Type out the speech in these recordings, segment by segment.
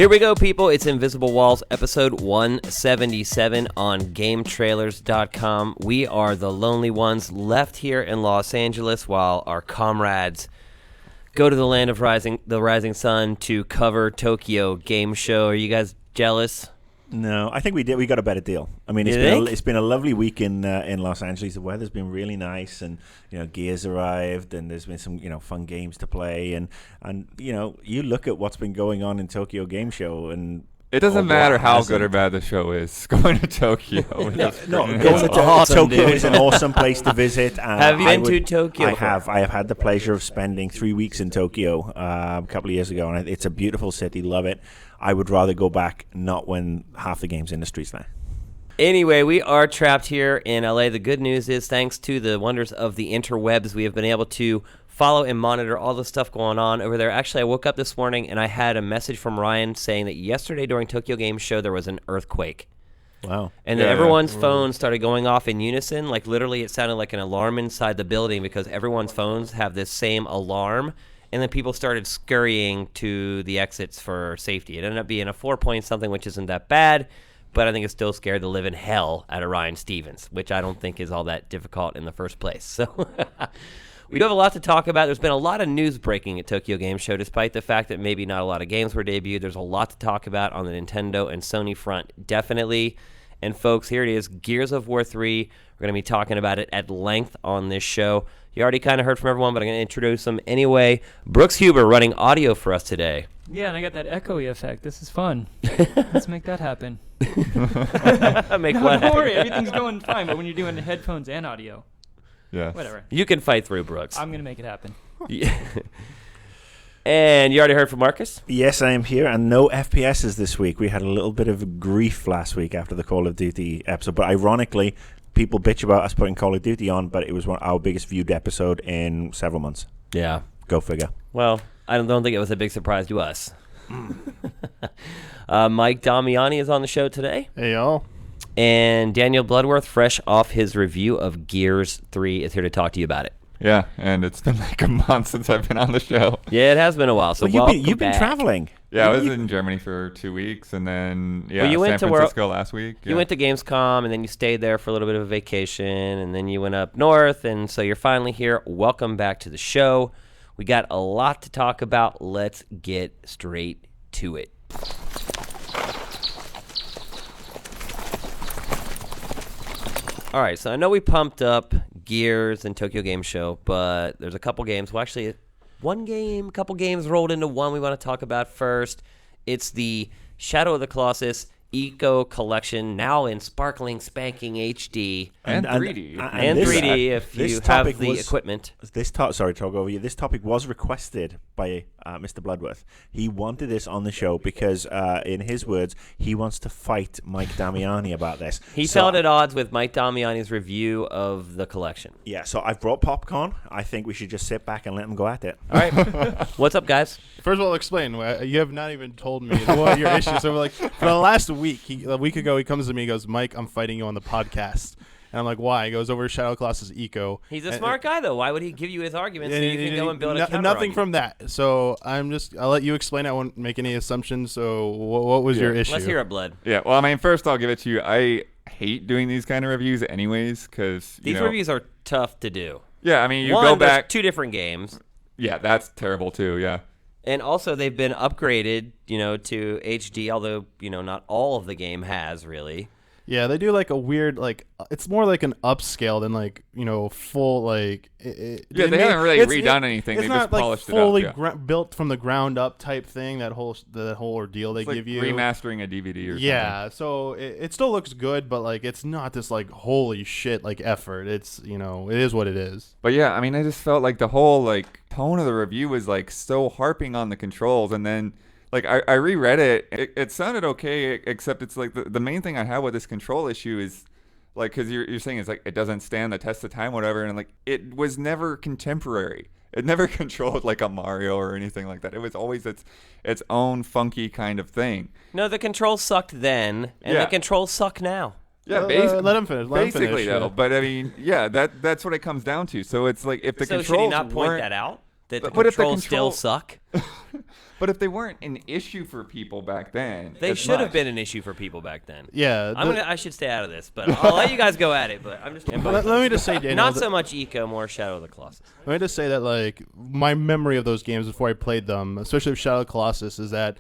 Here we go, people. It's Invisible Walls, episode 177 on GameTrailers.com. We are the lonely ones left here in Los Angeles while our comrades go to the land of the rising sun to cover Tokyo Game Show. Are you guys jealous? No, I think we did. We got a better deal. I mean, it's been a lovely week in Los Angeles. The weather's been really nice, and Gears arrived, and there's been some fun games to play, and you look at what's been going on in Tokyo Game Show, and it doesn't matter how good or bad the show is. Going to Tokyo, going to Tokyo is an awesome place to visit. Have you been to Tokyo? I have. I have had the pleasure of spending 3 weeks in Tokyo a couple of years ago, and it's a beautiful city. Love it. I would rather go back not when half the games industry's there. Anyway, we are trapped here in LA. The good news is, thanks to the wonders of the interwebs, we have been able to follow and monitor all the stuff going on over there. Actually, I woke up this morning and I had a message from Ryan saying that yesterday during Tokyo Game Show there was an earthquake. Wow. And then everyone's phones started going off in unison. Like literally it sounded like an alarm inside the building because everyone's phones have this same alarm. And then people started scurrying to the exits for safety. It ended up being a 4-point something, which isn't that bad, but I think it's still scared to live in hell out of Ryan Stevens, which I don't think is all that difficult in the first place. So we do have a lot to talk about. There's been a lot of news breaking at Tokyo Game Show, despite the fact that maybe not a lot of games were debuted. There's a lot to talk about on the Nintendo and Sony front, definitely. And folks, here it is, Gears of War 3. We're going to be talking about it at length on this show. You already kind of heard from everyone, but I'm going to introduce them anyway. Brooks Huber running audio for us today. Yeah, and I got that echoey effect. This is fun. Let's make that happen. Don't worry, everything's going fine, but when you're doing the headphones and audio, whatever. You can fight through, Brooks. I'm going to make it happen. Yeah. And you already heard from Marcus? Yes, I am here, and no FPSs this week. We had a little bit of grief last week after the Call of Duty episode, but ironically, people bitch about us putting Call of Duty on, but it was our biggest viewed episode in several months. Yeah. Go figure. Well, I don't think it was a big surprise to us. Mike Damiani is on the show today. Hey, y'all. And Daniel Bloodworth, fresh off his review of Gears 3, is here to talk to you about it. Yeah, and it's been like a month since I've been on the show. Yeah, it has been a while. So you've been traveling. Yeah, I was in Germany for 2 weeks, and then you went San Francisco last week. You went to Gamescom, and then you stayed there for a little bit of a vacation, and then you went up north, and so you're finally here. Welcome back to the show. We got a lot to talk about. Let's get straight to it. All right, so I know we pumped up Gears and Tokyo Game Show, but there's a couple games. Well, actually, a couple games rolled into one we want to talk about first. It's the Shadow of the Colossus Eco Collection, now in sparkling, spanking HD. And 3D. And 3D if you have the equipment. Sorry to talk over you. This topic was requested by Mr. Bloodworth. He wanted this on the show because, in his words, he wants to fight Mike Damiani about this. He felt at odds with Mike Damiani's review of the collection. Yeah, so I've brought popcorn. I think we should just sit back and let him go at it. All right. What's up, guys? First of all, explain. You have not even told me what your issue is. So, for the last week, a week ago, he comes to me and goes, Mike, I'm fighting you on the podcast. And I'm like, why? He goes over Shadow Colossus Eco. He's a smart guy, though. Why would he give you his arguments so you can go and build a counter Nothing from that. So I'll let you explain. I won't make any assumptions. So what was your issue? Let's hear it, Blood. Yeah, well, I mean, first I'll give it to you. I hate doing these kind of reviews anyways because, These reviews are tough to do. Yeah, I mean, you go back. There's 2 different games. Yeah, that's terrible too, yeah. And also, they've been upgraded, to HD, although, not all of the game has, really. Yeah, they do like a weird, it's more like an upscale than full, they haven't really redone anything. They just polished it up. It's not fully built from the ground up type thing, the whole ordeal they give you. Remastering a DVD or something. Yeah, so it still looks good, but it's not this holy shit effort. It's, it is what it is. But yeah, I mean, I just felt like the whole tone of the review was so harping on the controls, and then I reread it. It sounded okay, except it's the main thing I have with this control issue is because you're saying it's it doesn't stand the test of time, whatever, and it was never contemporary. It never controlled like a Mario or anything like that. It was always its own funky kind of thing. No, the controls sucked then, and the controls suck now. Yeah, let him finish. Basically, though. But I mean, yeah, that's what it comes down to. So it's if the controls should he not point weren't, that out? That the controls still suck? But if they weren't an issue for people back then, they should have been an issue for people back then. Yeah, I should stay out of this, but I'll let you guys go at it. But I'm just. Let me just say, Daniel, not so much Eco, more Shadow of the Colossus. Let me just say that, like, my memory of those games before I played them, especially with Shadow of the Colossus, is that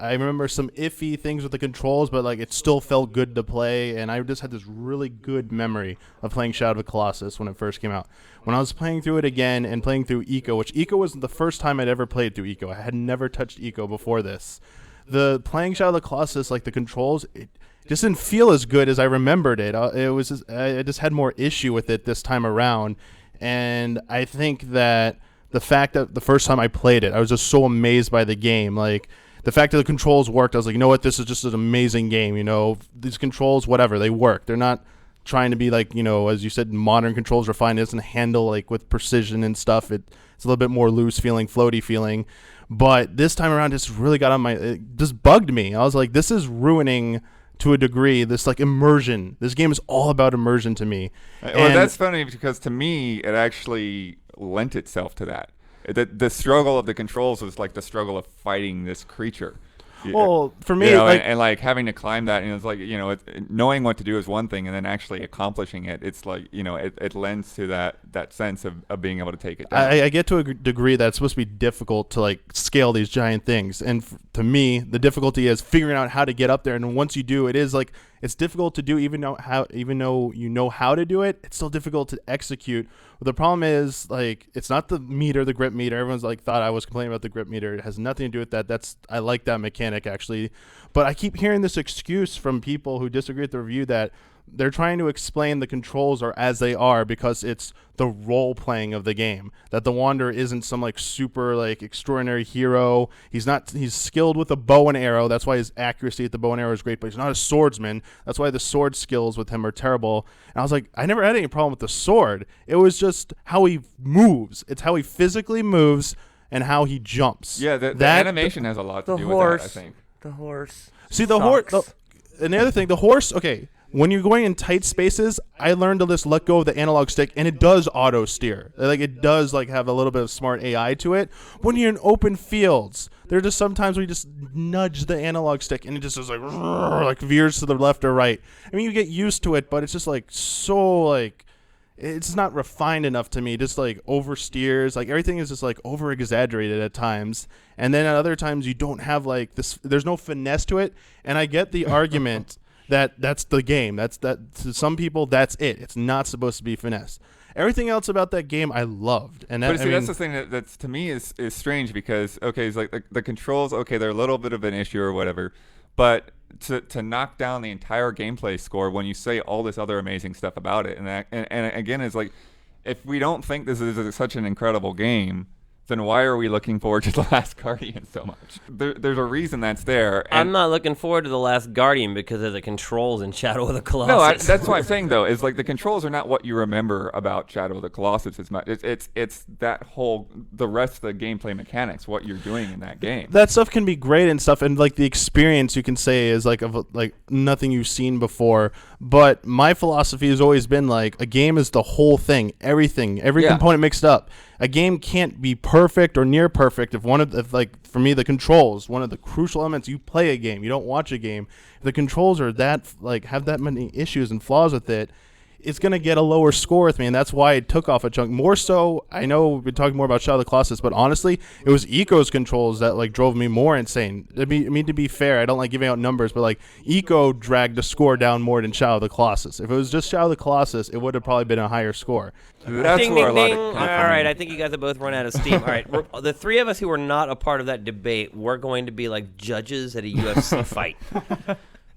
I remember some iffy things with the controls, but like it still felt good to play, and I just had this really good memory of playing Shadow of the Colossus when it first came out. When I was playing through it again and playing through Eco, which Eco was the first time I'd ever played through Eco. I had never touched Eco before this. The playing Shadow of the Colossus, like the controls, it just didn't feel as good as I remembered it. I just had more issue with it this time around, and I think that the fact that the first time I played it, I was just so amazed by the game, like. The fact that the controls worked, I was like, you know what, this is just an amazing game. You know, these controls, whatever, they work. They're not trying to be like, you know, as you said, modern controls refined. It doesn't handle like with precision and stuff. It's a little bit more loose feeling, floaty feeling. But this time around, it's really got on it just bugged me. I was like, this is ruining to a degree this like immersion. This game is all about immersion to me. Well, that's funny because to me, it actually lent itself to that. The struggle of the controls was like the struggle of fighting this creature. Well, for me, you know, like, and like having to climb that, and it's like, you know, knowing what to do is one thing, and then actually accomplishing it, it's like, you know, it lends to that sense of being able to take it down. I get to a degree that it's supposed to be difficult to like scale these giant things, and to me, the difficulty is figuring out how to get up there. And once you do, it is like it's difficult to do, even though you know how to do it. It's still difficult to execute. But the problem is, like, it's not the meter, the grip meter. Everyone's like thought I was complaining about the grip meter. It has nothing to do with that. I like that mechanic actually, but I keep hearing this excuse from people who disagree with the review that they're trying to explain the controls are as they are because it's the role playing of the game. That the Wanderer isn't some like super like extraordinary hero. He's skilled with a bow and arrow. That's why his accuracy at the bow and arrow is great, but he's not a swordsman. That's why the sword skills with him are terrible. And I was like, I never had any problem with the sword. It was just how he moves. It's how he physically moves and how he jumps. Yeah, the animation has a lot to do with that, I think. The horse. See, the horse. And the other thing, the horse, okay. When you're going in tight spaces, I learned to just let go of the analog stick, and it does auto steer. Like it does, like have a little bit of smart AI to it. When you're in open fields, there are just sometimes where you just nudge the analog stick, and it just is like veers to the left or right. I mean, you get used to it, but it's just like so like it's not refined enough to me. Just like oversteers, like everything is just like over exaggerated at times, and then at other times you don't have like this. There's no finesse to it, and I get the argument. That's the game. That to some people that's it. It's not supposed to be finesse. Everything else about that game I loved. And that, but see, that's the thing that's to me is strange because okay, it's like the controls. Okay, they're a little bit of an issue or whatever, but to knock down the entire gameplay score when you say all this other amazing stuff about it, and again, it's like if we don't think this is such an incredible game, then why are we looking forward to The Last Guardian so much? There's a reason that's there. And I'm not looking forward to The Last Guardian because of the controls in Shadow of the Colossus. No, that's what I'm saying, though, is like the controls are not what you remember about Shadow of the Colossus as much. It's that whole, the rest of the gameplay mechanics, what you're doing in that game. That stuff can be great and stuff, and like the experience you can say is like of like nothing you've seen before. But my philosophy has always been like a game is the whole thing, everything, every component mixed up. A game can't be perfect or near perfect if like for me the controls, one of the crucial elements. You play a game, you don't watch a game. If the controls are that like have that many issues and flaws with it, it's going to get a lower score with me, and that's why it took off a chunk. More so, I know we've been talking more about Shadow of the Colossus, but honestly, it was Eco's controls that like drove me more insane. To be fair, I don't like giving out numbers, but like Eco dragged the score down more than Shadow of the Colossus. If it was just Shadow of the Colossus, it would have probably been a higher score. That's ding, where ding, a lot ding. of All right, I think you guys have both run out of steam. All right, the three of us who were not a part of that debate, we're going to be like judges at a UFC fight.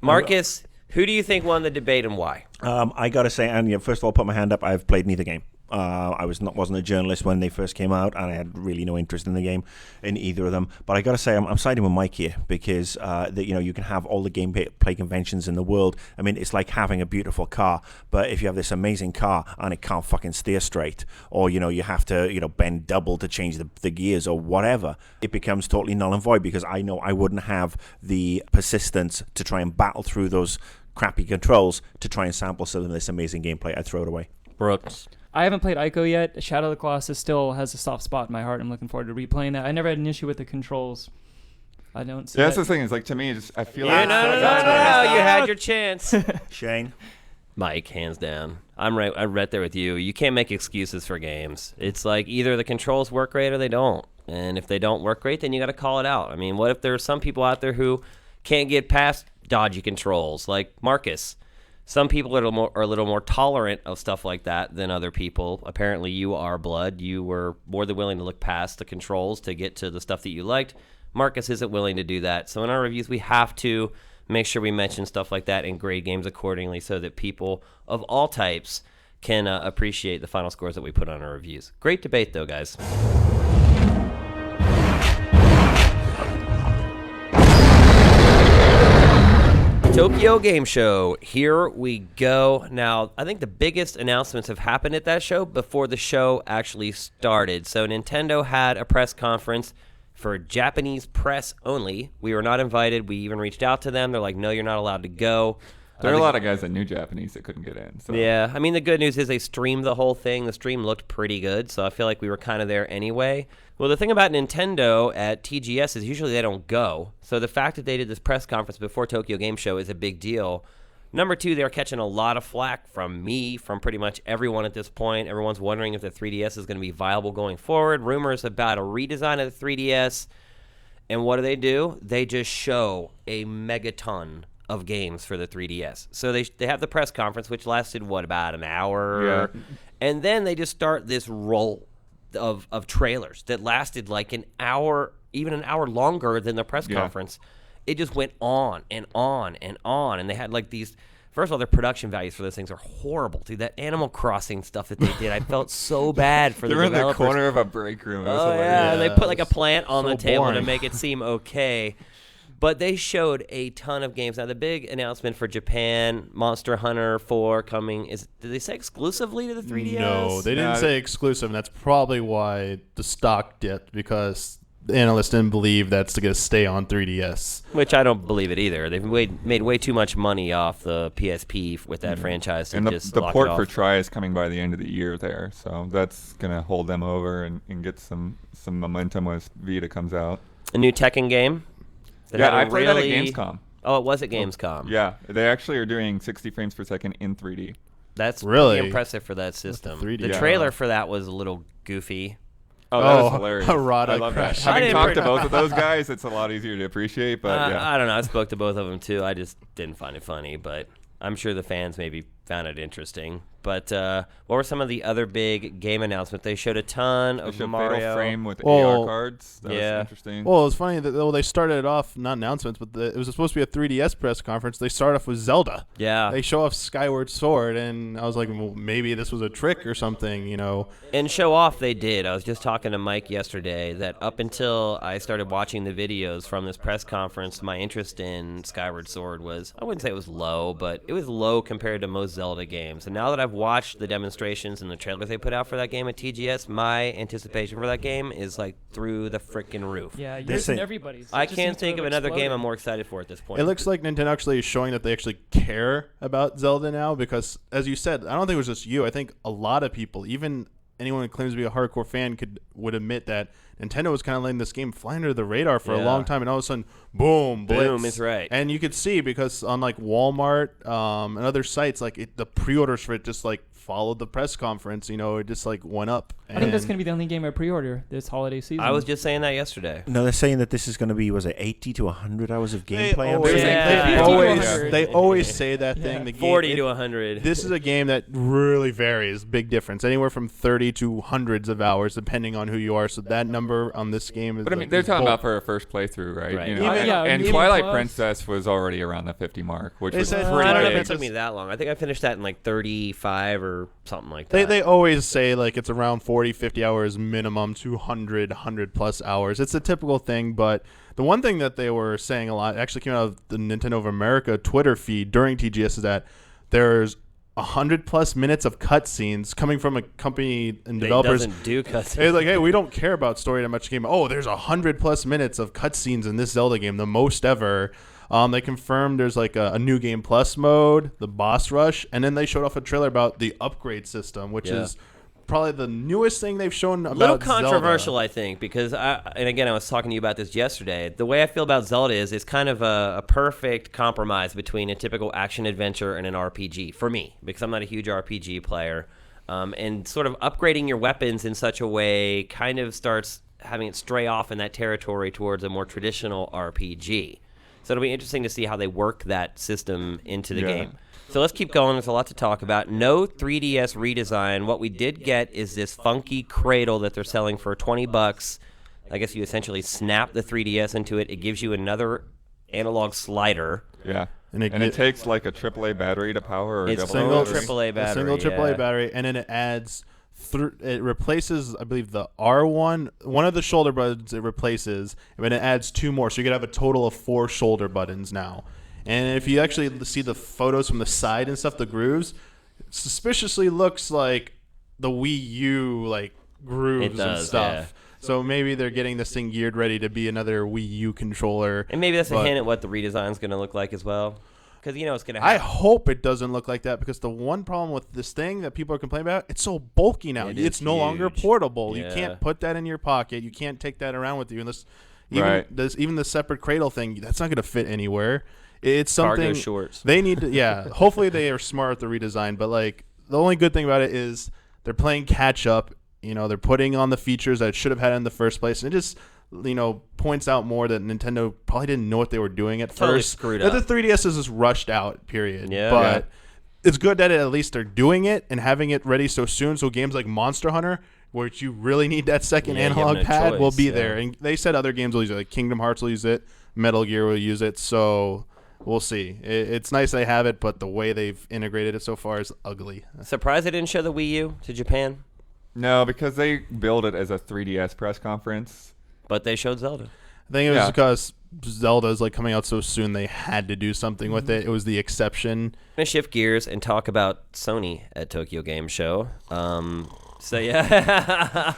Marcus, who do you think won the debate and why? I gotta say, and first of all, put my hand up. I've played neither game. I wasn't a journalist when they first came out, and I had really no interest in the game, in either of them. But I gotta say, I'm siding with Mike here because you can have all the gameplay conventions in the world. I mean, it's like having a beautiful car, but if you have this amazing car and it can't fucking steer straight, or you have to bend double to change the gears or whatever, it becomes totally null and void because I know I wouldn't have the persistence to try and battle through those crappy controls to try and sample some of this amazing gameplay. I'd throw it away. Brooks. I haven't played Ico yet. Shadow of the Colossus still has a soft spot in my heart. I'm looking forward to replaying that. I never had an issue with the controls. I don't see Yeah, that's that. the thing. Is like to me, I feel Yeah, like no, you had your chance. Shane? Mike, hands down. I'm right there with you. You can't make excuses for games. It's like either the controls work great or they don't. And if they don't work great, then you got to call it out. I mean, what if there are some people out there who can't get past dodgy controls, like Marcus? Some people are a little more tolerant of stuff like that than other people. Apparently, you are, Blood. You were more than willing to look past the controls to get to the stuff that you liked. Marcus isn't willing to do that. So in our reviews, we have to make sure we mention stuff like that and grade games accordingly so that people of all types can appreciate the final scores that we put on our reviews. Great debate, though, guys. Tokyo Game Show. Here we go. Now, I think the biggest announcements have happened at that show before the show actually started. So Nintendo had a press conference for Japanese press only. We were not invited. We even reached out to them. They're like, no, you're not allowed to go. there are a lot of guys that knew Japanese that couldn't get in. So. Yeah, I mean, the good news is they streamed the whole thing. The stream looked pretty good, so I feel like we were kind of there anyway. Well, the thing about Nintendo at TGS is usually they don't go. So the fact that they did this press conference before Tokyo Game Show is a big deal. Number two, they're catching a lot of flack from me, from pretty much everyone at this point. Everyone's wondering if the 3DS is going to be viable going forward. Rumors about a redesign of the 3DS. And what do? They just show a megaton of games for the 3DS. So they have the press conference, which lasted, about an hour? Yeah. And then they just start this roll of trailers that lasted like an hour, even an hour longer than the press conference. It just went on and on and on. And they had like these, first of all, their production values for those things are horrible. Dude, that Animal Crossing stuff that they did, I felt so bad for the They were in the developers. corner of a break room. It was Oh, hilarious. yeah. They put like a plant on So the table to boring. make it seem okay. But they showed a ton of games. Now, the big announcement for Japan, Monster Hunter 4 coming, did they say exclusively to the 3DS? No, they didn't No. say exclusive, and that's probably why the stock dipped, because the analysts didn't believe that's going to stay on 3DS. Which I don't believe it either. They've made way too much money off the PSP with that franchise to And just the lock port it for off. Try is coming by the end of the year there, so that's gonna hold them over and get some momentum as Vita comes out. A new Tekken game. that Yeah, had a I played that at really- Gamescom. Oh, it was at Gamescom. Yeah, they actually are doing 60 frames per second in 3D. That's Really? pretty impressive for that system. 3D. The Yeah. trailer for that was a little goofy. Oh, that was Oh, hilarious. Harada I love that. crash. I Having didn't talked pre- to both of those guys, it's a lot easier to appreciate, but yeah. I don't know. I spoke to both of them too. I just didn't find it funny, but I'm sure the fans maybe found it interesting. But what were some of the other big game announcements? They showed a ton They of showed Mario. Fatal Frame with Well, AR cards. That yeah. was interesting. Well, it's funny that they started it off, not announcements, but it was supposed to be a 3DS press conference. They start off with Zelda. Yeah. They show off Skyward Sword, and I was like, well, maybe this was a trick or something, you know. And show off they did. I was just talking to Mike yesterday that up until I started watching the videos from this press conference, my interest in Skyward Sword was, I wouldn't say it was low, but it was low compared to most Zelda games. And now that I've watched the demonstrations and the trailers they put out for that game at TGS, my anticipation for that game is like through the frickin' roof. Yeah, They yours say- and everybody's. It I just can't seems to think have of another game exploded. I'm more excited for at this point. It looks like Nintendo actually is showing that they actually care about Zelda now, because, as you said, I don't think it was just you. I think a lot of people, even anyone who claims to be a hardcore fan, would admit that Nintendo was kind of letting this game fly under the radar for a Yeah. long time, and all of a sudden, boom, blitz. Boom is right. And you could see, because on like Walmart and other sites, like the pre-orders for it just like followed the press conference. You know, it just like went up. I think that's And- going to be the only game I pre-order this holiday season. I was just saying that yesterday. No, they're saying that this is going to be, was it 80 to 100 hours of They gameplay? I'm always, saying? Yeah. they 50 to always, 100. they always say that Yeah. thing. The game, 40 it- to 100. This is a game that really varies, big difference, anywhere from 30 to hundreds of hours, depending on who you are. So that number on this game is. But I mean, like, they're is talking bold. about for a first playthrough, right? Right. You know, Even- yeah, and even Twilight plus- Princess was already around the 50 mark, which They was said- pretty I don't know if big. it took me that long. I think I finished that in like 35 or something like that. They always say like it's around 40, 50 hours minimum to 100 plus hours. It's a typical thing, but the one thing that they were saying a lot, actually came out of the Nintendo of America Twitter feed during TGS, is that there's 100 plus minutes of cutscenes coming from a company and It developers. doesn't do cutscenes. It's like, hey, we don't care about story that much game. Oh, there's 100 plus minutes of cutscenes in this Zelda game, the most ever. They confirmed there's like a new game plus mode, the boss rush, and then they showed off a trailer about the upgrade system, which Yeah. is probably the newest thing they've shown about little controversial, Zelda. I think, because and again, I was talking to you about this yesterday. The way I feel about Zelda is it's kind of a perfect compromise between a typical action adventure and an RPG for me, because I'm not a huge RPG player. And sort of upgrading your weapons in such a way kind of starts having it stray off in that territory towards a more traditional RPG. So it'll be interesting to see how they work that system into the game. So let's keep going. There's a lot to talk about. No 3DS redesign. What we did get is this funky cradle that they're selling for $20. I guess you essentially snap the 3DS into it. It gives you another analog slider. Yeah. And it takes like a AAA battery to power, or it's a single AAA battery. A single AAA battery, and then it adds. It replaces, I believe, the R1, one of the shoulder buttons. It replaces, and then it adds 2 more. So you could have a total of 4 shoulder buttons now. And if you actually see the photos from the side and stuff, the grooves, it suspiciously looks like the Wii U like grooves and stuff. Yeah. So maybe they're getting this thing geared ready to be another Wii U controller. And maybe that's a hint at what the redesign is going to look like as well. Because it's going to happen. I hope it doesn't look like that, because the one problem with this thing that people are complaining about, it's so bulky now. It's no longer portable. Yeah. You can't put that in your pocket. You can't take that around with you. Unless even the separate cradle thing, that's not going to fit anywhere. It's something cargo shorts. They need to, hopefully they are smart with the redesign. But like the only good thing about it is they're playing catch up. They're putting on the features that it should have had in the first place. And it just, points out more that Nintendo probably didn't know what they were doing at first. Screwed up. The 3DS is just rushed out, period. Yeah. But it's good that at least they're doing it and having it ready so soon. So games like Monster Hunter, which you really need that second analog pad, will be there. And they said other games will use it. Like Kingdom Hearts will use it. Metal Gear will use it. So we'll see. It's nice they have it, but the way they've integrated it so far is ugly. Surprised they didn't show the Wii U to Japan? No, because they billed it as a 3DS press conference. But they showed Zelda. I think it was because Zelda is like coming out so soon, they had to do something with it. It was the exception. I'm going to shift gears and talk about Sony at Tokyo Game Show. So, yeah.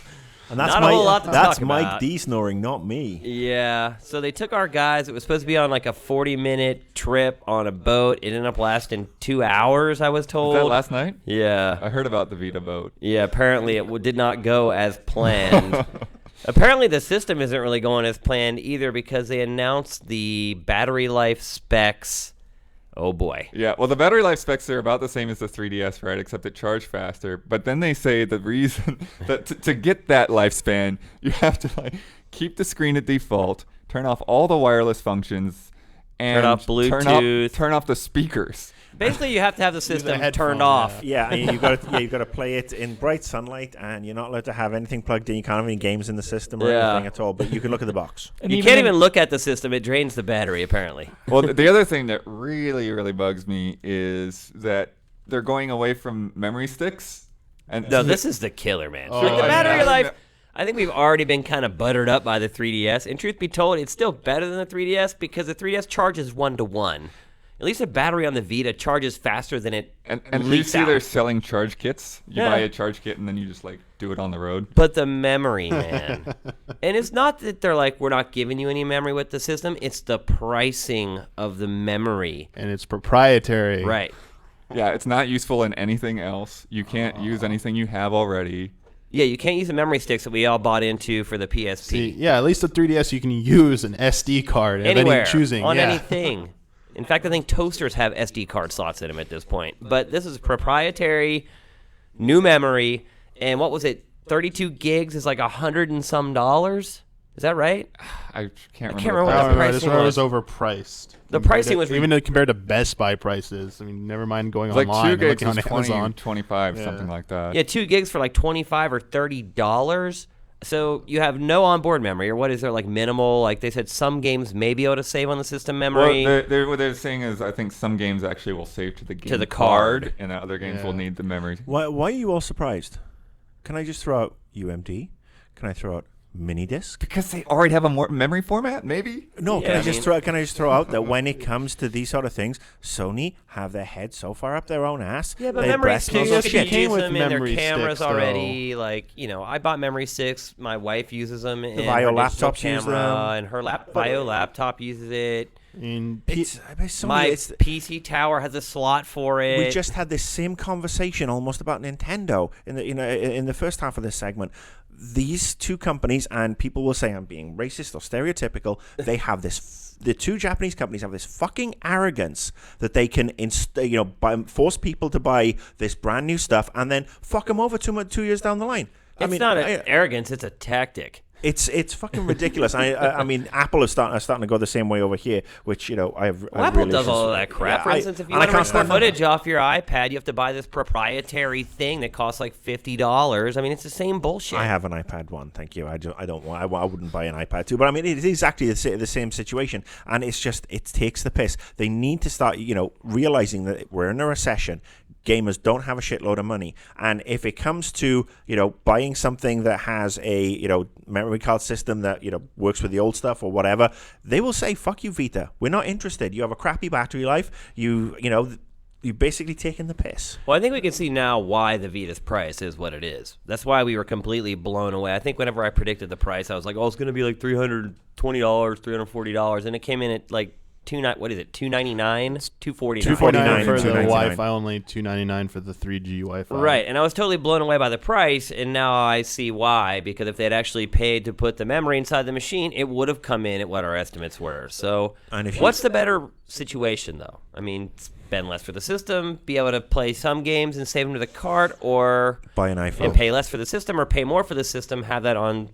And that's not a whole lot to that's talk Mike about. D snoring, not me. Yeah. So they took our guys. It was supposed to be on like a 40-minute trip on a boat. It ended up lasting 2 hours, I was told. Was that last night? Yeah. I heard about the Vita boat. Yeah, apparently it did not go as planned. Apparently the system isn't really going as planned either, because they announced the battery life specs. Oh, boy. Yeah, well, the battery life specs are about the same as the 3DS, right, except it charged faster. But then they say the reason that to get that lifespan, you have to keep the screen at default, turn off all the wireless functions, and turn off Bluetooth, turn off the speakers. Basically, you have to have the system turned off. Yeah, and you've got to play it in bright sunlight, and you're not allowed to have anything plugged in. You can't have any games in the system or anything at all. But you can look at the box. And you can't even look at the system; it drains the battery. Apparently. Well, the other thing that really, really bugs me is that they're going away from memory sticks. And no, this is the killer, man. Oh, Like the battery life. I think we've already been kind of buttered up by the 3DS. And truth be told, it's still better than the 3DS because the 3DS charges 1-to-1. At least the battery on the Vita charges faster than it and you leaks see out. they're selling charge kits. You buy a charge kit and then you just do it on the road. But the memory, man. And it's not that they're like, we're not giving you any memory with the system. It's the pricing of the memory. And it's proprietary. Right. Yeah, it's not useful in anything else. You can't use anything you have already. Yeah, you can't use the memory sticks that we all bought into for the PSP. See, at least the 3DS you can use an SD card anywhere, of any choosing. On anything. In fact, I think toasters have SD card slots in them at this point. But this is proprietary, new memory, and what was it? 32 gigs is like $100 and some. Is that right? I can't remember. I can't remember what the pricing was overpriced. The pricing was even compared to Best Buy prices. I mean, never mind going like online 2 gigs and was looking on 20, Amazon. 25, something like that. Yeah, 2 gigs for like $25 or $30. So you have no onboard memory, or what is there, like minimal? Like they said, some games may be able to save on the system memory. Well, what they're saying is, I think some games actually will save to the game card, and other games will need the memory. Why are you all surprised? Can I just throw out UMD? Can I throw out mini disc? Because they already have a more memory format, maybe. No, can I just throw out that when it comes to these sort of things, Sony have their head so far up their own ass. Yeah, but they memory breast sticks, muscle you shit. can use with them in their memory cameras sticks, already. Like, I bought memory sticks. My wife uses them in Vio her digital laptops use camera, them. and her Vio laptop uses it. I mean, My PC tower has a slot for it. We just had this same conversation almost about Nintendo in the first half of this segment. These two companies, and people will say I'm being racist or stereotypical, they have this. The two Japanese companies have this fucking arrogance that they can, force people to buy this brand new stuff and then fuck them over 2 years down the line. It's not an arrogance; it's a tactic. It's fucking ridiculous. I mean, Apple is starting to go the same way over here, which Apple does all of that crap. Yeah, For instance, if you want to record footage off your iPad, you have to buy this proprietary thing that costs like $50. I mean, it's the same bullshit. I have an iPad 1, thank you. I wouldn't buy an iPad 2, but I mean, it is exactly the same situation, and it takes the piss. They need to start, realizing that we're in a recession. Gamers don't have a shitload of money, and if it comes to buying something that has a memory card system that works with the old stuff or whatever, they will say, "Fuck you, Vita. We're not interested. You have a crappy battery life. You're basically taking the piss." Well, I think we can see now why the Vita's price is what it is. That's why we were completely blown away. I think whenever I predicted the price, I was like, "Oh, it's going to be like $320, $340," and it came in at like $299, $249, $249 for the Wi-Fi only, $299 for the 3G Wi-Fi. Right, and I was totally blown away by the price, and now I see why. Because if they'd actually paid to put the memory inside the machine, it would have come in at what our estimates were. So, what's the better situation, though? I mean, spend less for the system, be able to play some games and save them to the cart, or buy an iPhone and pay less for the system, or pay more for the system, have that on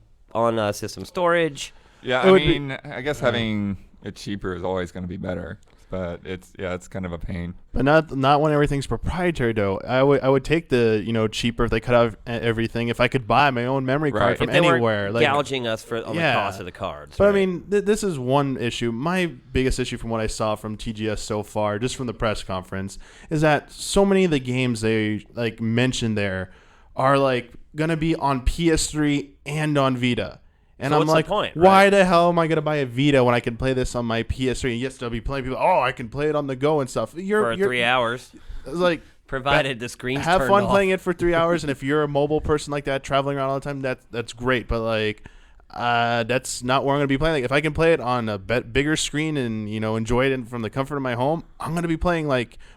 system storage. Yeah, I mean, I guess having it cheaper is always going to be better, but it's kind of a pain. But not when everything's proprietary though. I would take the cheaper if they cut out everything. If I could buy my own memory card from anywhere, like gouging us on the cost of the cards. But right? I mean, this is one issue. My biggest issue from what I saw from TGS so far, just from the press conference, is that so many of the games they mentioned there are gonna be on PS3 and on Vita. And so I'm like, point, right? Why the hell am I going to buy a Vita when I can play this on my PS3? And yes, there'll be plenty of people, I can play it on the go and stuff. For 3 hours. It's provided the screen's have turned fun off. playing it for 3 hours. And if you're a mobile person like that, traveling around all the time, that's great. But that's not where I'm going to be playing. If I can play it on a bigger screen and, enjoy it from the comfort of my home, I'm going to be playing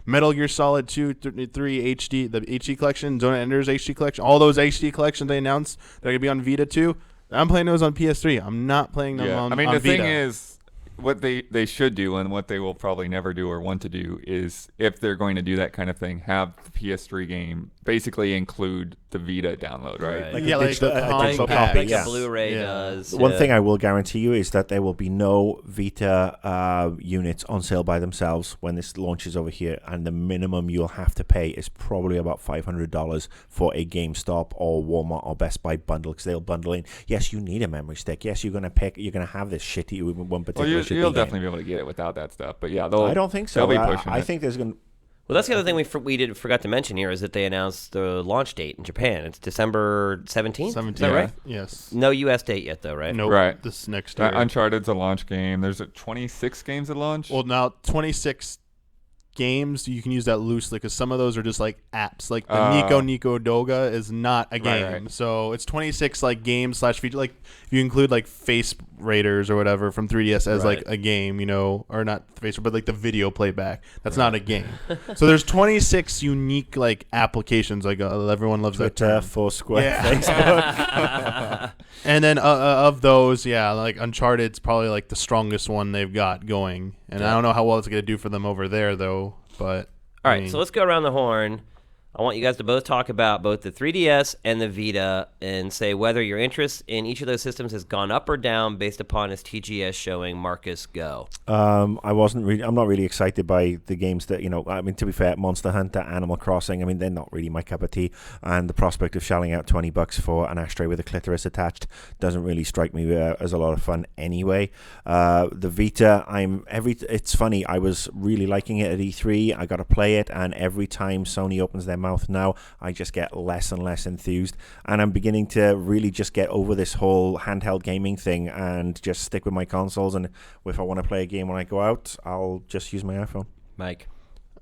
Metal Gear Solid 2, 3 HD, the HD collection, Zone of Enders HD collection, all those HD collections they announced that are going to be on Vita too. I'm playing those on PS3. I'm not playing them on Vita. The thing is, what they should do and what they will probably never do or want to do is, if they're going to do that kind of thing, have the PS3 game basically include the Vita download, right? Like digital copy, like a Blu-ray does. One thing I will guarantee you is that there will be no Vita units on sale by themselves when this launches over here, and the minimum you'll have to pay is probably about $500 for a GameStop or Walmart or Best Buy bundle, because they'll bundle in. Yes, you need a memory stick. Yes, you're gonna have this shitty one particular. You'll definitely be able to get it without that stuff. But yeah, I don't think so. They'll be pushing I think there's gonna. Well, that's the other thing we forgot to mention here, is that they announced the launch date in Japan. It's December 17th. 17th, is that right? Yes. No U.S. date yet, though, right? Nope. Right. This next year. Uncharted's a launch game. There's 26 games at launch. Well, now 26 games, you can use that loosely because some of those are just apps. Like the Nico Doga is not a game. Right. So it's 26 games / feature. If you include Face Raiders or whatever from 3DS as a game, or not Face, but the video playback. That's not a game. So there's 26 unique applications. Everyone loves Twitter, that term. Foursquare, Facebook. And then of those, Uncharted's probably the strongest one they've got going. And I don't know how well it's going to do for them over there, though. But all right, so let's go around the horn. I want you guys to both talk about both the 3DS and the Vita and say whether your interest in each of those systems has gone up or down based upon his TGS showing. Marcus, go. I'm not really excited by the games that, to be fair, Monster Hunter, Animal Crossing, they're not really my cup of tea. And the prospect of shelling out $20 for an ashtray with a clitoris attached doesn't really strike me as a lot of fun anyway. The Vita, it's funny, I was really liking it at E3. I got to play it, and every time Sony opens their mouth now, I just get less and less enthused, and I'm beginning to really just get over this whole handheld gaming thing and just stick with my consoles, and if I want to play a game when I go out, I'll just use my iPhone. Mike?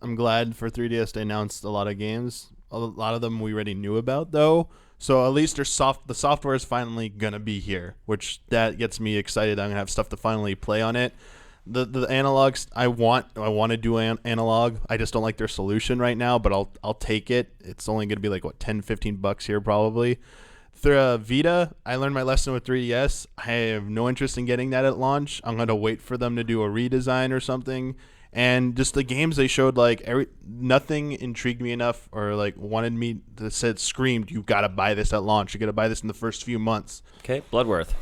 I'm glad for 3DS they announced a lot of games. A lot of them we already knew about, though, so at least the software is finally gonna be here, which that gets me excited. I'm gonna have stuff to finally play on it. The analogs, I want to do analog. I just don't like their solution right now, but I'll take it. It's only going to be like what, $10-15 here probably. Through Vita, I learned my lesson with 3DS. I have no interest in getting that at launch. I'm going to wait for them to do a redesign or something. And just the games they showed, like nothing intrigued me enough or like wanted me to screamed, you got to buy this at launch. You got to buy this in the first few months. Okay, Bloodworth.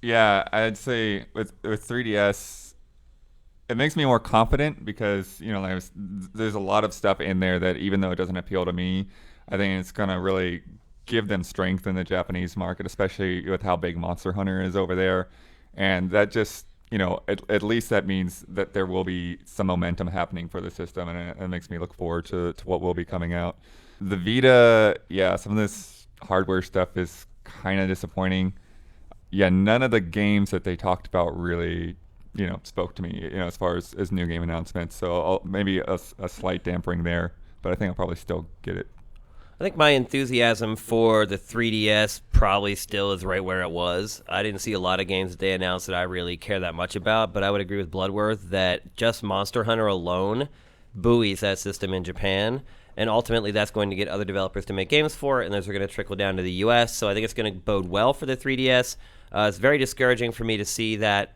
Yeah, I'd say with 3DS, it makes me more confident because, you know, there's a lot of stuff in there that even though it doesn't appeal to me, I think it's going to really give them strength in the Japanese market, especially with how big Monster Hunter is over there. And that just, you know, at least that means that there will be some momentum happening for the system, and it makes me look forward to what will be coming out. The Vita, yeah, some of this hardware stuff is kind of disappointing. Yeah, none of the games that they talked about really, you know, spoke to me, you know, as far as new game announcements. So maybe a slight dampering there, but I think I'll probably still get it. I think my enthusiasm for the 3DS probably still is right where it was. I didn't see a lot of games that they announced that I really care that much about, but I would agree with Bloodworth that just Monster Hunter alone buoys that system in Japan, and ultimately that's going to get other developers to make games for it, and those are going to trickle down to the US, so I think it's going to bode well for the 3DS. It's very discouraging for me to see that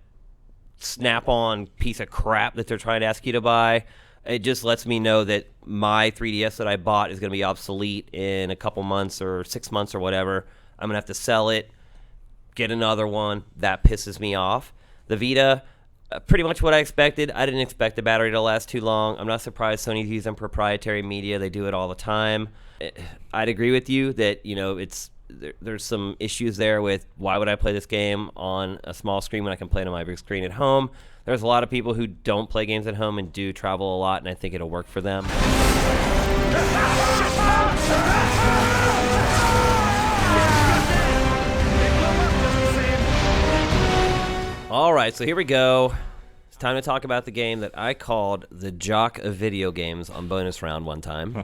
snap-on piece of crap that they're trying to ask you to buy. It just lets me know that my 3DS that I bought is going to be obsolete in a couple months or 6 months or whatever. I'm going to have to sell it, get another one. That pisses me off. The Vita, pretty much what I expected. I didn't expect the battery to last too long. I'm not surprised Sony's using proprietary media. They do it all the time. I'd agree with you that, you know, there's some issues there with why would I play this game on a small screen when I can play it on my big screen at home. There's a lot of people who don't play games at home and do travel a lot, and I think it'll work for them. All right, so here we go. It's time to talk about the game that I called the jock of video games on bonus round one time.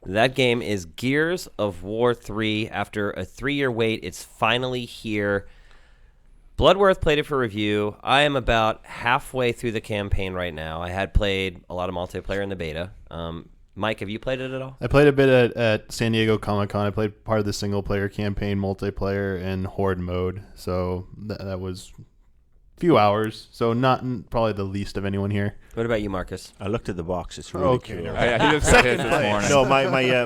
That game is Gears of War 3. After a 3-year wait, it's finally here. Bloodworth played it for review. I am about halfway through the campaign right now. I had played a lot of multiplayer in the beta. Mike, have you played it at all? I played a bit at San Diego Comic-Con. I played part of the single-player campaign, multiplayer, and Horde mode. So that was a few hours. So not probably the least of anyone here. What about you, Marcus? I looked at the box. It's really cool. He just got his this morning. No,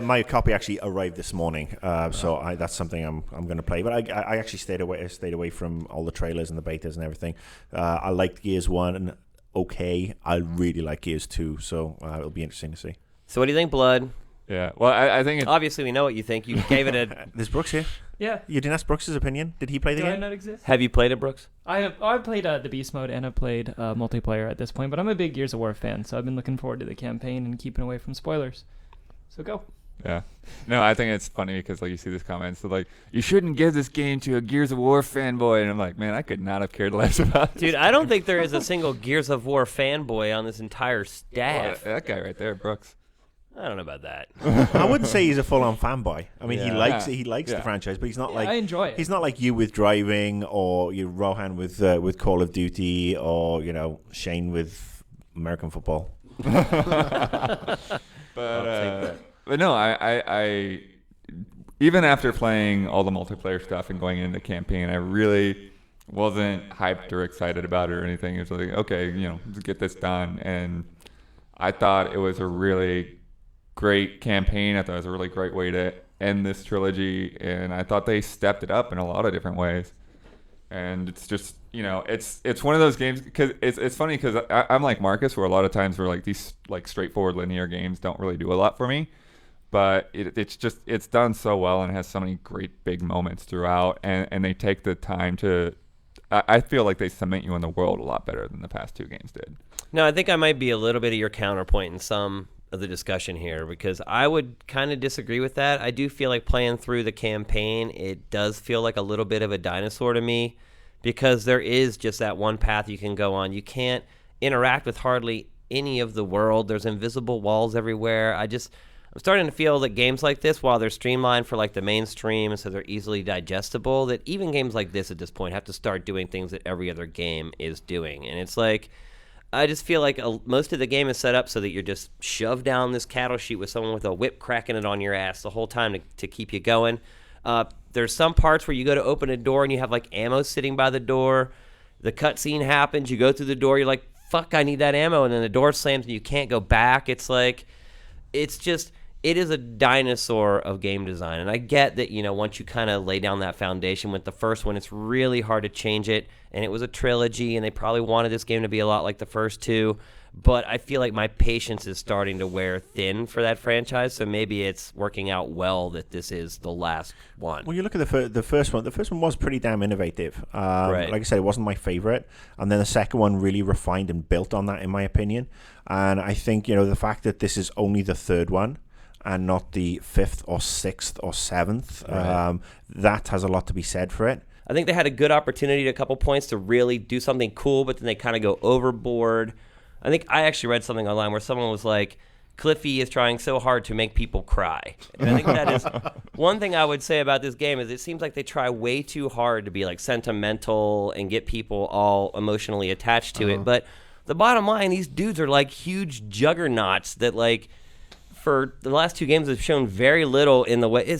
my copy actually arrived this morning, so that's something I'm going to play. But I actually stayed away from all the trailers and the betas and everything. I liked Gears 1, okay. I really like Gears 2, so it'll be interesting to see. So what do you think, Blood? Yeah, well, I think obviously we know what you think. You gave it a... There's Brooks here. Yeah. You didn't ask Brooks' opinion? Did he play the game? Do I not exist? Have you played it, Brooks? I've played the beast mode and I've played multiplayer at this point, but I'm a big Gears of War fan, so I've been looking forward to the campaign and keeping away from spoilers. So go. Yeah. No, I think it's funny because like you see this comment, so like you shouldn't give this game to a Gears of War fanboy, and I'm like, man, I could not have cared less about it. Dude, I don't think there is a single Gears of War fanboy on this entire staff. That guy right there, Brooks. I don't know about that. I wouldn't say he's a full-on fanboy. I mean, he likes Yeah. the franchise, but he's not like I enjoy it. He's not like you with driving, or you Rohan with Call of Duty, or Shane with American football. But no, I even after playing all the multiplayer stuff and going into the campaign, I really wasn't hyped or excited about it or anything. It was like, okay, let's get this done. And I thought it was a really great campaign. I thought it was a really great way to end this trilogy, and I thought they stepped it up in a lot of different ways. And it's just, it's one of those games, because it's funny because I'm like Marcus, where a lot of times where like these like straightforward linear games don't really do a lot for me, but it's done so well and has so many great big moments throughout, and they take the time to, I feel like they cement you in the world a lot better than the past two games did. No, I think I might be a little bit of your counterpoint in some of the discussion here, because I would kind of disagree with that. I do feel like playing through the campaign, it does feel like a little bit of a dinosaur to me, because there is just that one path you can go on. You can't interact with hardly any of the world. There's invisible walls everywhere. I'm starting to feel that games like this, while they're streamlined for like the mainstream and so they're easily digestible, that even games like this at this point have to start doing things that every other game is doing. And it's like, I just feel like most of the game is set up so that you're just shoved down this cattle chute with someone with a whip cracking it on your ass the whole time to keep you going. There's some parts where you go to open a door and you have like ammo sitting by the door. The cutscene happens. You go through the door. You're like, fuck, I need that ammo. And then the door slams and you can't go back. It's like, it is a dinosaur of game design. And I get that, once you kind of lay down that foundation with the first one, it's really hard to change it. And it was a trilogy, and they probably wanted this game to be a lot like the first two. But I feel like my patience is starting to wear thin for that franchise, so maybe it's working out well that this is the last one. Well, you look at the first one. The first one was pretty damn innovative. Right. Like I said, it wasn't my favorite. And then the second one really refined and built on that, in my opinion. And I think, the fact that this is only the third one, and not the 5th or 6th or 7th. Right. That has a lot to be said for it. I think they had a good opportunity at a couple points to really do something cool, but then they kind of go overboard. I think I actually read something online where someone was like, Cliffy is trying so hard to make people cry. And I think that is one thing I would say about this game is it seems like they try way too hard to be like sentimental and get people all emotionally attached to it. But the bottom line, these dudes are like huge juggernauts that like, for the last two games have shown very little in the way I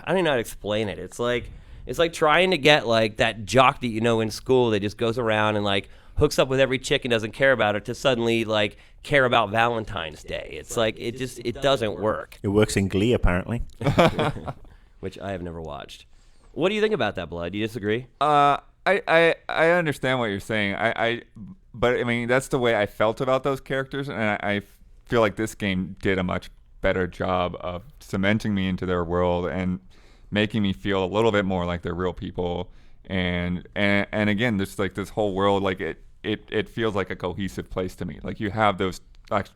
don't even know how to explain it. It's like trying to get like that jock that in school that just goes around and like hooks up with every chick and doesn't care about her to suddenly like care about Valentine's Day. It's like it doesn't work. It works in Glee, apparently. Which I have never watched. What do you think about that, Blood? Do you disagree? I understand what you're saying. But I mean that's the way I felt about those characters, and I feel like this game did a much better job of cementing me into their world and making me feel a little bit more like they're real people. And again, there's like this whole world, like it feels like a cohesive place to me. Like you have those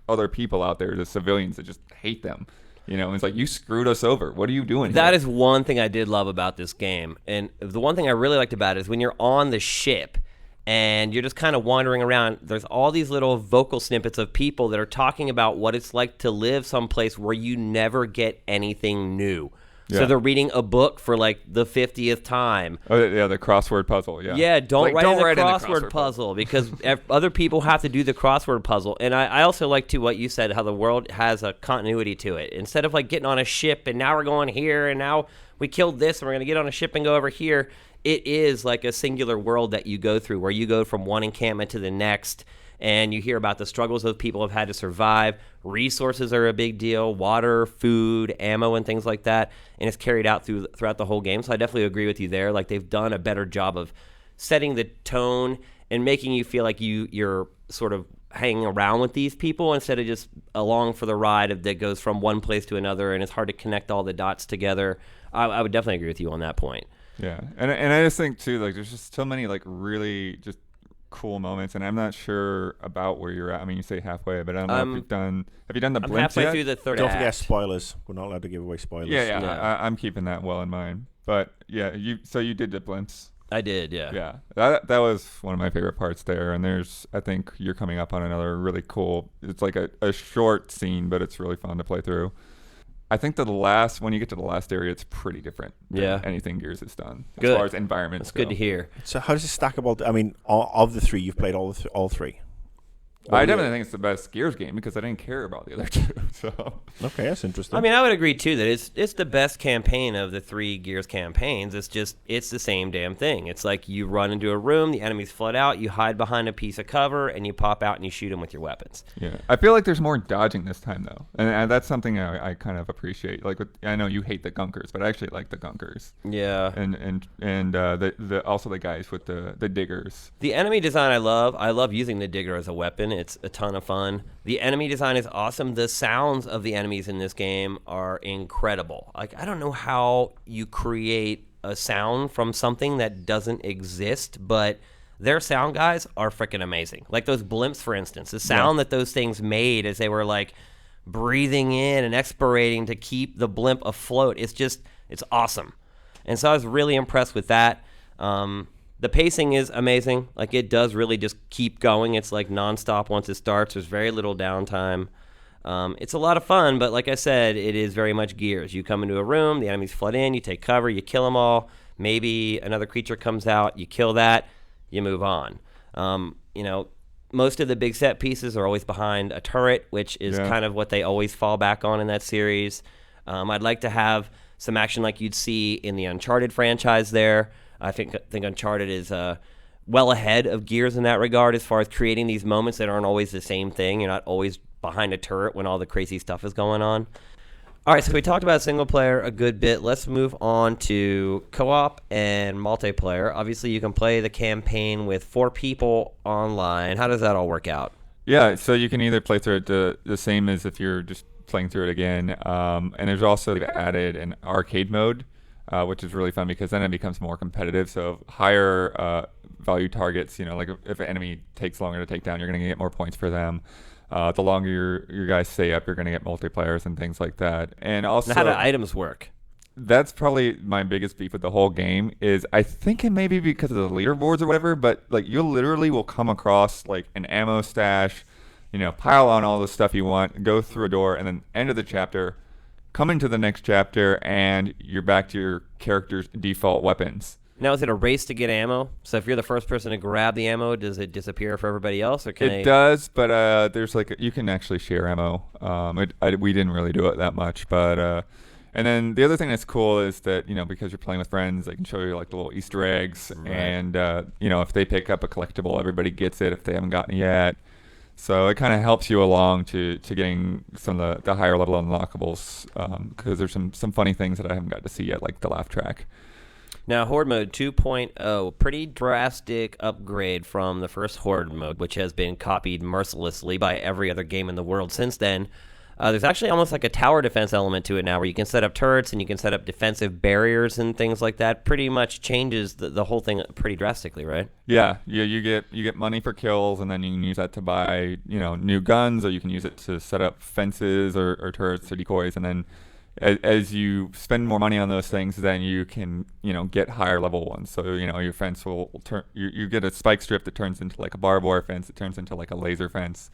other people out there, the civilians that just hate them. It's like, you screwed us over. What are you doing That here? is one thing I did love about this game. And the one thing I really liked about it is when you're on the ship and you're just kind of wandering around, there's all these little vocal snippets of people that are talking about what it's like to live someplace where you never get anything new. So Yeah. they're reading a book for like the 50th time. Oh yeah, the crossword puzzle. Yeah. Yeah, don't write in the in the crossword puzzle because other people have to do the crossword puzzle. And I also like, too, what you said, how the world has a continuity to it. Instead of like getting on a ship and now we're going here and now we killed this and we're going to get on a ship and go over here, it is like a singular world that you go through where you go from one encampment to the next and you hear about the struggles those people have had to survive. Resources are a big deal, water, food, ammo, and things like that, and it's carried out throughout the whole game. So I definitely agree with you there. Like, they've done a better job of setting the tone and making you feel like you're sort of hanging around with these people instead of just along for the ride that goes from one place to another, and it's hard to connect all the dots together. I would definitely agree with you on that point. Yeah, and I just think too, like, there's just so many like really just cool moments, and I'm not sure about where you're at. I mean, you say halfway, but I don't know if you've done. Have you done the I'm blimps halfway yet? through the third Don't act. forget spoilers. We're not allowed to give away spoilers. Yeah. I'm keeping that well in mind. But yeah, you did the blimps. I did, yeah. Yeah, that was one of my favorite parts there. And I think you're coming up on another really cool. It's like a short scene, but it's really fun to play through. I think when you get to the last area, it's pretty different than anything Gears has done Good. as far as environments. That's good to hear. So how does it stack up? I mean, of the three, you've played all three. I definitely think it's the best Gears game because I didn't care about the other two. So Okay, that's interesting. I mean, I would agree too that it's the best campaign of the three Gears campaigns. It's the same damn thing. It's like you run into a room, the enemies flood out, you hide behind a piece of cover, and you pop out and you shoot them with your weapons. yeah, I feel like there's more dodging this time though, and that's something I kind of appreciate. Like I know you hate the gunkers, but I actually like the gunkers. Yeah. And the also the guys with the diggers. The enemy design I love. I love using the digger as a weapon. It's a ton of fun. The enemy design is awesome. The sounds of the enemies in this game are incredible. Like, I don't know how you create a sound from something that doesn't exist, but their sound guys are freaking amazing. Like those blimps, for instance, the sound that those things made as they were like breathing in and expirating to keep the blimp afloat. It's awesome. And so I was really impressed with that. The pacing is amazing. Like, it does really just keep going. It's like nonstop once it starts. There's very little downtime. It's a lot of fun, but like I said, it is very much Gears. You come into a room, the enemies flood in, you take cover, you kill them all. Maybe another creature comes out, you kill that, you move on. most of the big set pieces are always behind a turret, which is kind of what they always fall back on in that series. I'd like to have some action like you'd see in the Uncharted franchise there. I think Uncharted is well ahead of Gears in that regard as far as creating these moments that aren't always the same thing. You're not always behind a turret when all the crazy stuff is going on. All right, so we talked about single player a good bit. Let's move on to co-op and multiplayer. Obviously, you can play the campaign with 4 people online. How does that all work out? Yeah, so you can either play through it the same as if you're just playing through it again. And there's also added an arcade mode, which is really fun because then it becomes more competitive. So higher value targets, like if an enemy takes longer to take down, you're going to get more points for them. The longer your guys stay up, you're going to get multiplayers and things like that. And also, now, how do items work? That's probably my biggest beef with the whole game is I think it may be because of the leaderboards or whatever, but like you literally will come across like an ammo stash, pile on all the stuff you want, go through a door, and then end of the chapter, come into the next chapter, and you're back to your character's default weapons. Now, is it a race to get ammo? So if you're the first person to grab the ammo, does it disappear for everybody else? Or it does, but there's you can actually share ammo. We didn't really do it that much, but and then the other thing that's cool is that because you're playing with friends, they can show you like the little Easter eggs, right. And if they pick up a collectible, everybody gets it if they haven't gotten it yet. So it kind of helps you along to getting some of the higher level unlockables because there's some funny things that I haven't got to see yet, like the laugh track. Now, Horde Mode 2.0, pretty drastic upgrade from the first Horde Mode, which has been copied mercilessly by every other game in the world since then. There's actually almost like a tower defense element to it now where you can set up turrets and you can set up defensive barriers and things like that. Pretty much changes the whole thing pretty drastically, right? Yeah, you get money for kills, and then you can use that to buy new guns, or you can use it to set up fences or turrets or decoys, and then as you spend more money on those things, then you can get higher level ones. So your fence will turn. You get a spike strip that turns into like a barbed wire fence. It turns into like a laser fence.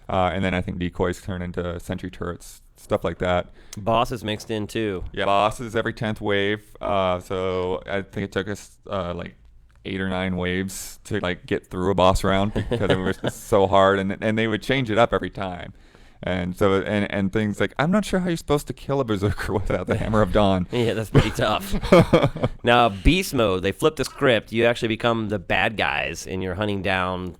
And then I think decoys turn into sentry turrets, stuff like that. Bosses mixed in too. Yeah, bosses every 10th wave. So I think it took us like 8 or 9 waves to like get through a boss round because it was just so hard, and they would change it up every time. And so and things like I'm not sure how you're supposed to kill a berserker without the Hammer of Dawn. Yeah, that's pretty tough. Now, Beast Mode, they flipped the script. You actually become the bad guys, and you're hunting down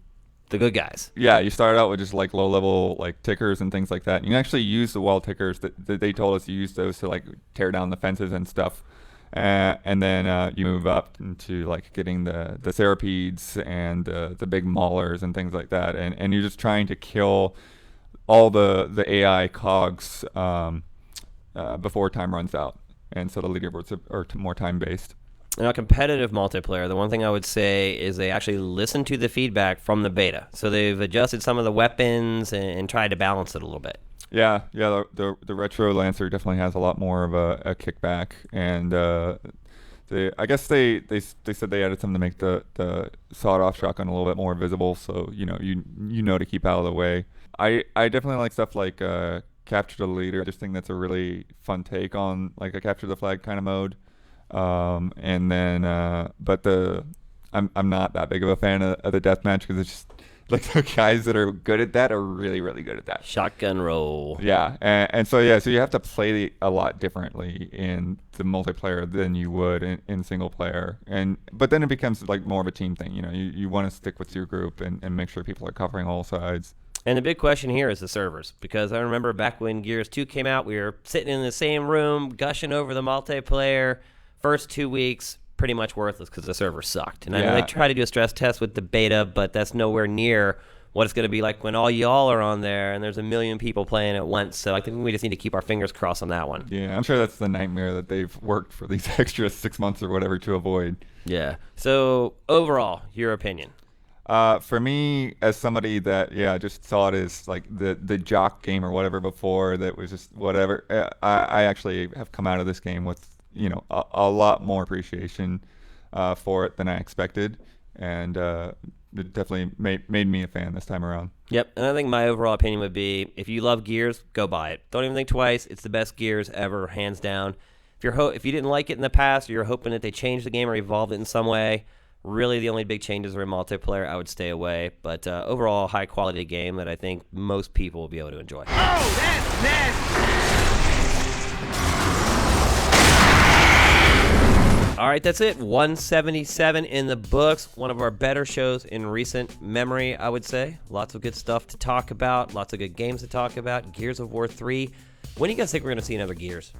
the good guys. Yeah, you start out with just like low level like tickers and things like that. You can actually use the wall tickers that they told us to use those to like tear down the fences and stuff. And then you move up into like getting the Cerapedes and the big maulers and things like that. And you're just trying to kill all the AI cogs before time runs out. And so the leaderboards are more time based. Now, competitive multiplayer, the one thing I would say is they actually listen to the feedback from the beta. So they've adjusted some of the weapons and tried to balance it a little bit. Yeah. The Retro Lancer definitely has a lot more of a kickback, and I guess they said they added something to make the sawed-off shotgun a little bit more visible, so you know to keep out of the way. I definitely like stuff like Capture the Leader. I just think that's a really fun take on like a Capture the Flag kind of mode. And then but I'm not that big of a fan of the deathmatch because it's just like the guys that are good at that are really, really good at that. Shotgun roll. Yeah, and so you have to play a lot differently in the multiplayer than you would in single player, but then it becomes like more of a team thing. You want to stick with your group and make sure people are covering all sides. And the big question here is the servers, because I remember back when Gears 2 came out, we were sitting in the same room gushing over the multiplayer. First 2 weeks, pretty much worthless because the server sucked. And I know they try to do a stress test with the beta, but that's nowhere near what it's going to be like when all y'all are on there and there's a million people playing at once. So I think we just need to keep our fingers crossed on that one. Yeah, I'm sure that's the nightmare that they've worked for these extra 6 months or whatever to avoid. Yeah. So overall, your opinion? For me, as somebody that just saw it as like the jock game or whatever before, that was just whatever. I actually have come out of this game with a lot more appreciation for it than I expected, and it definitely made me a fan this time around. Yep, and I think my overall opinion would be, if you love Gears, go buy it. Don't even think twice. It's the best Gears ever, hands down. If you didn't like it in the past, or you're hoping that they change the game or evolve it in some way, Really, the only big changes are in multiplayer. I would stay away. But overall, high-quality game that I think most people will be able to enjoy. Oh, that's nasty! All right, that's it. 177 in the books. One of our better shows in recent memory, I would say. Lots of good stuff to talk about. Lots of good games to talk about. Gears of War 3. When do you guys think we're going to see another Gears?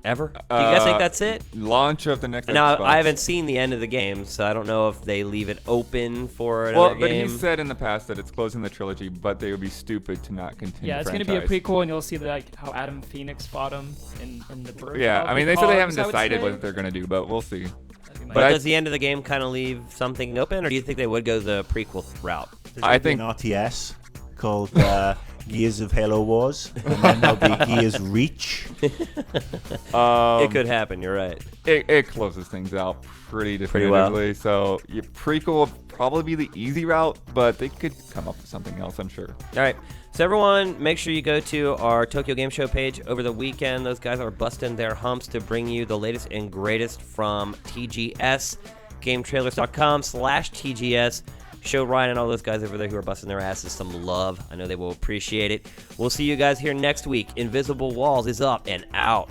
Ever? Do you guys think that's it? Launch of the next Now, Xbox. I haven't seen the end of the game, so I don't know if they leave it open for another Well, but game. he said in the past that it's closing the trilogy, but they would be stupid to not continue. Yeah, it's going gonna to be a prequel, and you'll see like how Adam Phoenix fought him in the bird. Yeah, of I mean, the they said they cogs, haven't I would decided say. what they're going to do, but we'll see. That'd be my But I- does the end of the game kind of leave something open, or do you think they would go the prequel route? There's I gonna be think- an RTS called Gears of Halo Wars, and then there'll be Gears Reach. It could happen. You're right. It closes things out pretty Pretty well. definitively. So your prequel would probably be the easy route, but they could come up with something else, I'm sure. All right. So everyone, make sure you go to our Tokyo Game Show page over the weekend. Those guys are busting their humps to bring you the latest and greatest from TGS. GameTrailers.com/TGS. Show Ryan and all those guys over there who are busting their asses some love. I know they will appreciate it. We'll see you guys here next week. Invisible Walls is up and out.